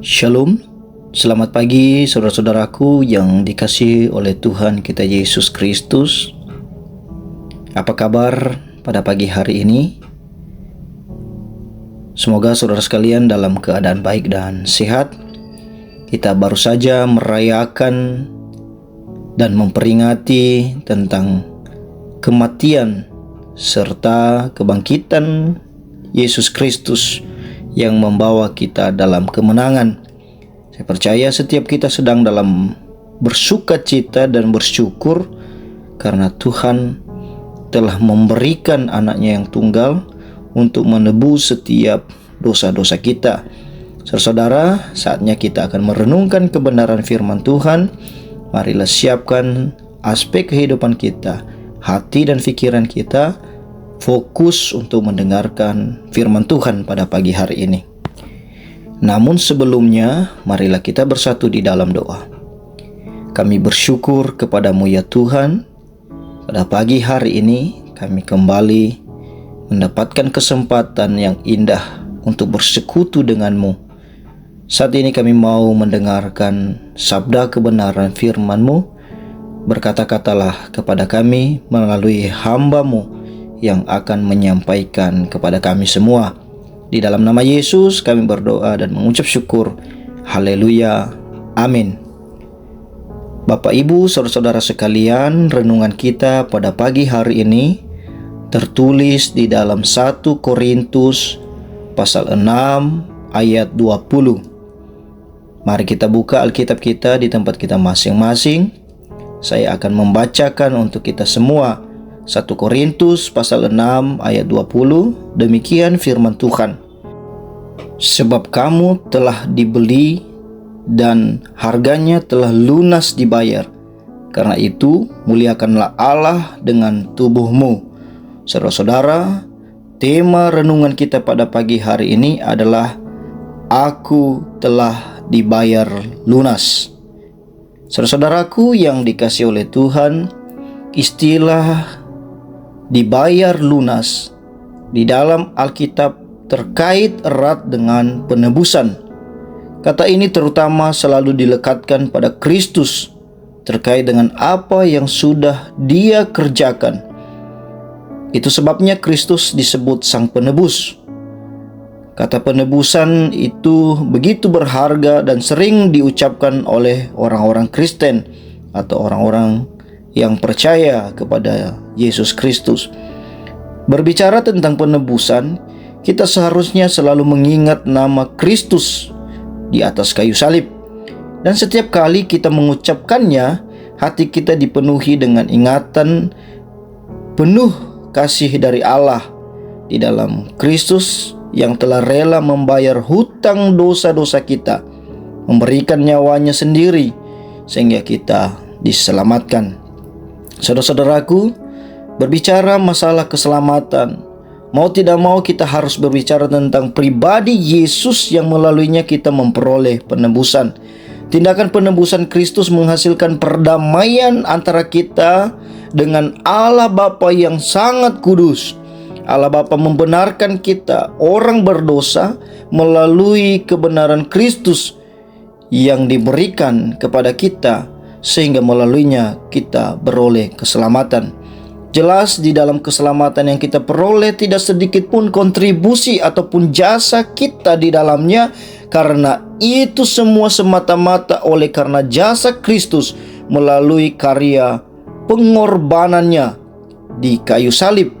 Shalom, selamat pagi saudara-saudaraku yang dikasihi oleh Tuhan kita Yesus Kristus. Apa kabar pada pagi hari ini? Semoga saudara sekalian dalam keadaan baik dan sehat. Kita baru saja merayakan dan memperingati tentang kematian serta kebangkitan Yesus Kristus yang membawa kita dalam kemenangan. Saya percaya setiap kita sedang dalam bersuka cita dan bersyukur karena Tuhan telah memberikan anaknya yang tunggal untuk menebus setiap dosa-dosa kita. Saudara, saatnya kita akan merenungkan kebenaran firman Tuhan. Marilah siapkan aspek kehidupan kita, hati dan pikiran kita, fokus untuk mendengarkan firman Tuhan pada pagi hari ini. Namun sebelumnya, marilah kita bersatu di dalam doa. Kami bersyukur kepadamu ya Tuhan, pada pagi hari ini kami kembali mendapatkan kesempatan yang indah untuk bersekutu denganmu. Saat ini kami mau mendengarkan sabda kebenaran firman-Mu. Berkata-katalah kepada kami melalui hamba-Mu yang akan menyampaikan kepada kami semua. Di dalam nama Yesus kami berdoa dan mengucap syukur. Haleluya. Amin. Bapak Ibu, saudara-saudara sekalian, renungan kita pada pagi hari ini tertulis di dalam 1 Korintus pasal 6 ayat 20. Mari kita buka Alkitab kita di tempat kita masing-masing. Saya akan membacakan untuk kita semua 1 Korintus pasal 6 ayat 20. Demikian firman Tuhan. Sebab kamu telah dibeli dan harganya telah lunas dibayar. Karena itu muliakanlah Allah dengan tubuhmu. Saudara-saudara, tema renungan kita pada pagi hari ini adalah Aku telah dibayar lunas. Saudara-saudaraku yang dikasihi oleh Tuhan, istilah dibayar lunas di dalam Alkitab terkait erat dengan penebusan. Kata ini terutama selalu dilekatkan pada Kristus terkait dengan apa yang sudah Dia kerjakan. Itu sebabnya Kristus disebut Sang Penebus. Kata penebusan itu begitu berharga dan sering diucapkan oleh orang-orang Kristen atau orang-orang yang percaya kepada Yesus Kristus. Berbicara tentang penebusan, kita seharusnya selalu mengingat nama Kristus di atas kayu salib. Dan setiap kali kita mengucapkannya, hati kita dipenuhi dengan ingatan penuh kasih dari Allah di dalam Kristus yang telah rela membayar hutang dosa-dosa kita, memberikan nyawanya sendiri sehingga kita diselamatkan. Saudara-saudaraku, berbicara masalah keselamatan, mau tidak mau kita harus berbicara tentang pribadi Yesus yang melaluinya kita memperoleh penebusan. Tindakan penebusan Kristus menghasilkan perdamaian antara kita dengan Allah Bapa yang sangat kudus. Allah Bapa membenarkan kita, orang berdosa, melalui kebenaran Kristus yang diberikan kepada kita, sehingga melaluinya kita beroleh keselamatan. Jelas di dalam keselamatan yang kita peroleh tidak sedikit pun kontribusi ataupun jasa kita di dalamnya, karena itu semua semata-mata oleh karena jasa Kristus melalui karya pengorbanannya di kayu salib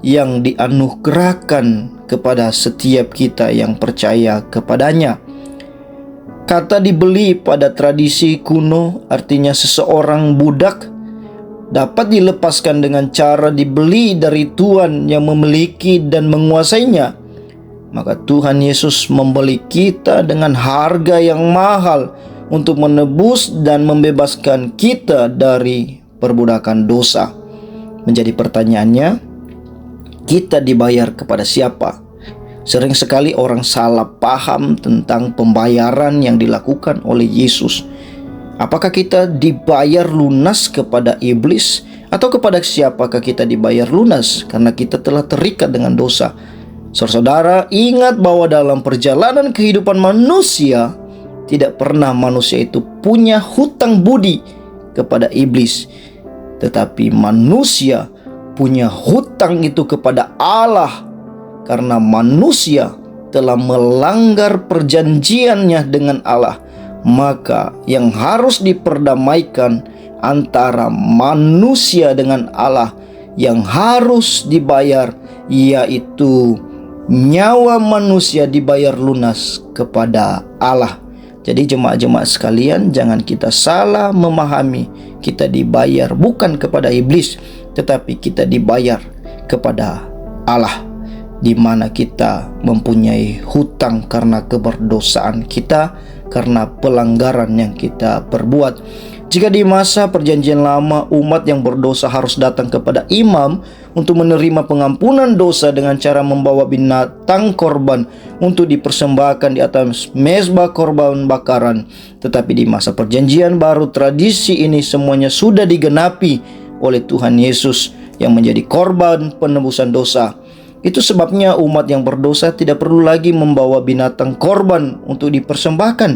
yang dianugerahkan kepada setiap kita yang percaya kepadanya. Kata dibeli pada tradisi kuno artinya seseorang budak dapat dilepaskan dengan cara dibeli dari tuan yang memiliki dan menguasainya. Maka Tuhan Yesus membeli kita dengan harga yang mahal untuk menebus dan membebaskan kita dari perbudakan dosa. Menjadi pertanyaannya, kita dibayar kepada siapa? Sering sekali orang salah paham tentang pembayaran yang dilakukan oleh Yesus. Apakah kita dibayar lunas kepada iblis? Atau kepada siapakah kita dibayar lunas? Karena kita telah terikat dengan dosa. Saudara, ingat bahwa dalam perjalanan kehidupan manusia, tidak pernah manusia itu punya hutang budi kepada iblis, tetapi manusia punya hutang itu kepada Allah karena manusia telah melanggar perjanjiannya dengan Allah. Maka yang harus diperdamaikan antara manusia dengan Allah, yang harus dibayar, yaitu nyawa manusia dibayar lunas kepada Allah. Jadi jemaat-jemaat sekalian, jangan kita salah memahami. Kita dibayar bukan kepada iblis, tetapi kita dibayar kepada Allah, di mana kita mempunyai hutang karena keberdosaan kita, karena pelanggaran yang kita perbuat. Jika di masa perjanjian lama umat yang berdosa harus datang kepada imam untuk menerima pengampunan dosa dengan cara membawa binatang korban untuk dipersembahkan di atas mezbah korban bakaran. Tetapi di masa perjanjian baru tradisi ini semuanya sudah digenapi oleh Tuhan Yesus yang menjadi korban penebusan dosa. Itu sebabnya umat yang berdosa tidak perlu lagi membawa binatang korban untuk dipersembahkan,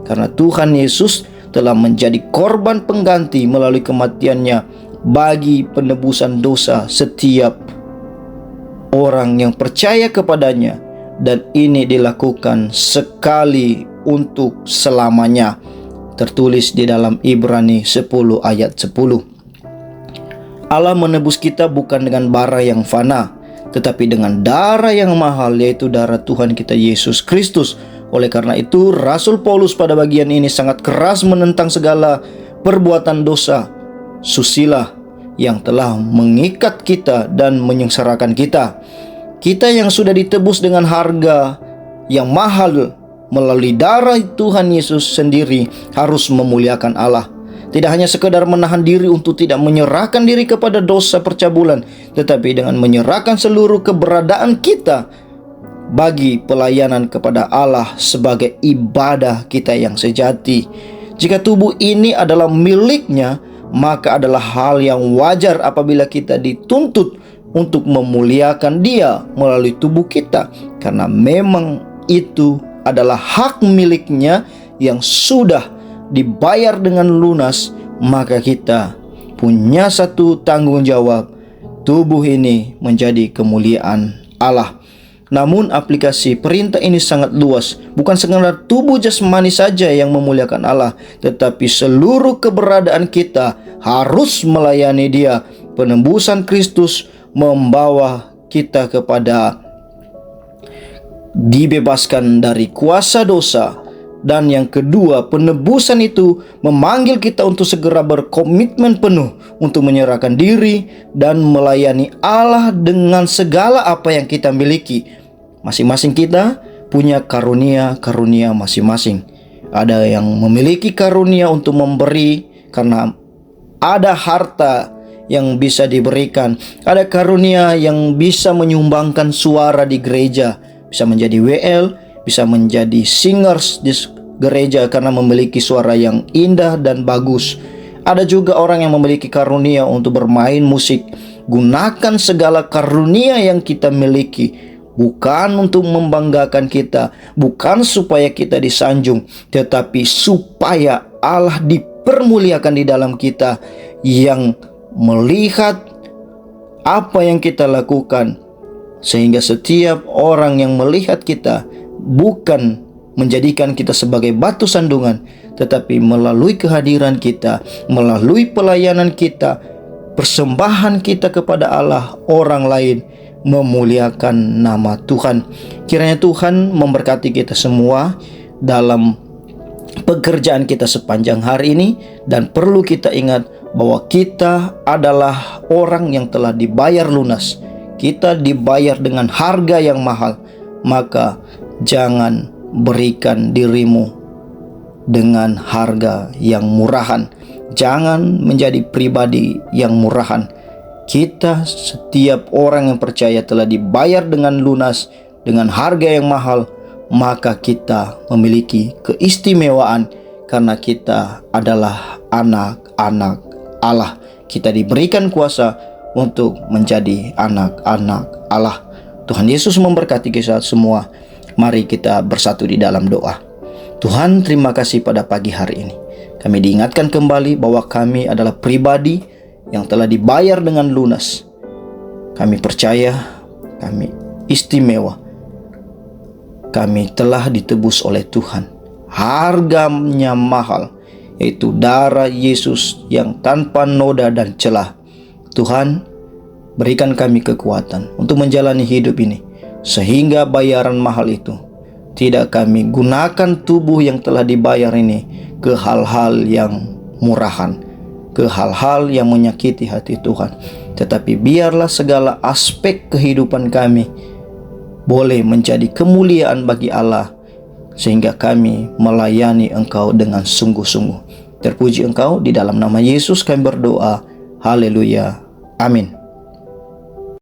karena Tuhan Yesus telah menjadi korban pengganti melalui kematiannya bagi penebusan dosa setiap orang yang percaya kepadanya, dan ini dilakukan sekali untuk selamanya. Tertulis di dalam Ibrani 10 ayat 10. Allah menebus kita bukan dengan bara yang fana, tetapi dengan darah yang mahal, yaitu darah Tuhan kita Yesus Kristus. Oleh karena itu, Rasul Paulus pada bagian ini sangat keras menentang segala perbuatan dosa, susila yang telah mengikat kita dan menyengsarakan kita. Kita yang sudah ditebus dengan harga yang mahal melalui darah Tuhan Yesus sendiri harus memuliakan Allah. Tidak hanya sekedar menahan diri untuk tidak menyerahkan diri kepada dosa percabulan, tetapi dengan menyerahkan seluruh keberadaan kita bagi pelayanan kepada Allah sebagai ibadah kita yang sejati. Jika tubuh ini adalah miliknya, maka adalah hal yang wajar apabila kita dituntut untuk memuliakan Dia melalui tubuh kita, karena memang itu adalah hak miliknya yang sudah dibayar dengan lunas. Maka kita punya satu tanggung jawab, tubuh ini menjadi kemuliaan Allah. Namun aplikasi perintah ini sangat luas. Bukan sekadar tubuh jasmani saja yang memuliakan Allah, tetapi seluruh keberadaan kita harus melayani Dia. Penebusan Kristus membawa kita kepada dibebaskan dari kuasa dosa. Dan yang kedua, penebusan itu memanggil kita untuk segera berkomitmen penuh untuk menyerahkan diri dan melayani Allah dengan segala apa yang kita miliki. Masing-masing kita punya karunia-karunia masing-masing. Ada yang memiliki karunia untuk memberi karena ada harta yang bisa diberikan. Ada karunia yang bisa menyumbangkan suara di gereja, bisa menjadi WL, bisa menjadi singers di gereja karena memiliki suara yang indah dan bagus. Ada juga orang yang memiliki karunia untuk bermain musik. Gunakan segala karunia yang kita miliki, bukan untuk membanggakan kita, bukan supaya kita disanjung, tetapi supaya Allah dipermuliakan di dalam kita, yang melihat apa yang kita lakukan, sehingga setiap orang yang melihat kita bukan menjadikan kita sebagai batu sandungan, tetapi melalui kehadiran kita, melalui pelayanan kita, persembahan kita kepada Allah, orang lain memuliakan nama Tuhan. Kiranya Tuhan memberkati kita semua dalam pekerjaan kita sepanjang hari ini. Dan perlu kita ingat bahwa kita adalah orang yang telah dibayar lunas. Kita dibayar dengan harga yang mahal. Maka jangan berikan dirimu dengan harga yang murahan. Jangan menjadi pribadi yang murahan. Kita, setiap orang yang percaya, telah dibayar dengan lunas, dengan harga yang mahal. Maka kita memiliki keistimewaan karena kita adalah anak-anak Allah. Kita diberikan kuasa untuk menjadi anak-anak Allah. Tuhan Yesus memberkati kita semua. Mari kita bersatu di dalam doa. Tuhan, terima kasih pada pagi hari ini. Kami diingatkan kembali bahwa kami adalah pribadi yang telah dibayar dengan lunas. Kami percaya, kami istimewa. Kami telah ditebus oleh Tuhan. Harganya mahal, yaitu darah Yesus yang tanpa noda dan celah. Tuhan, berikan kami kekuatan untuk menjalani hidup ini, sehingga bayaran mahal itu tidak kami gunakan tubuh yang telah dibayar ini ke hal-hal yang murahan, ke hal-hal yang menyakiti hati Tuhan. Tetapi biarlah segala aspek kehidupan kami boleh menjadi kemuliaan bagi Allah, sehingga kami melayani Engkau dengan sungguh-sungguh. Terpuji Engkau, di dalam nama Yesus kami berdoa. Haleluya. Amin.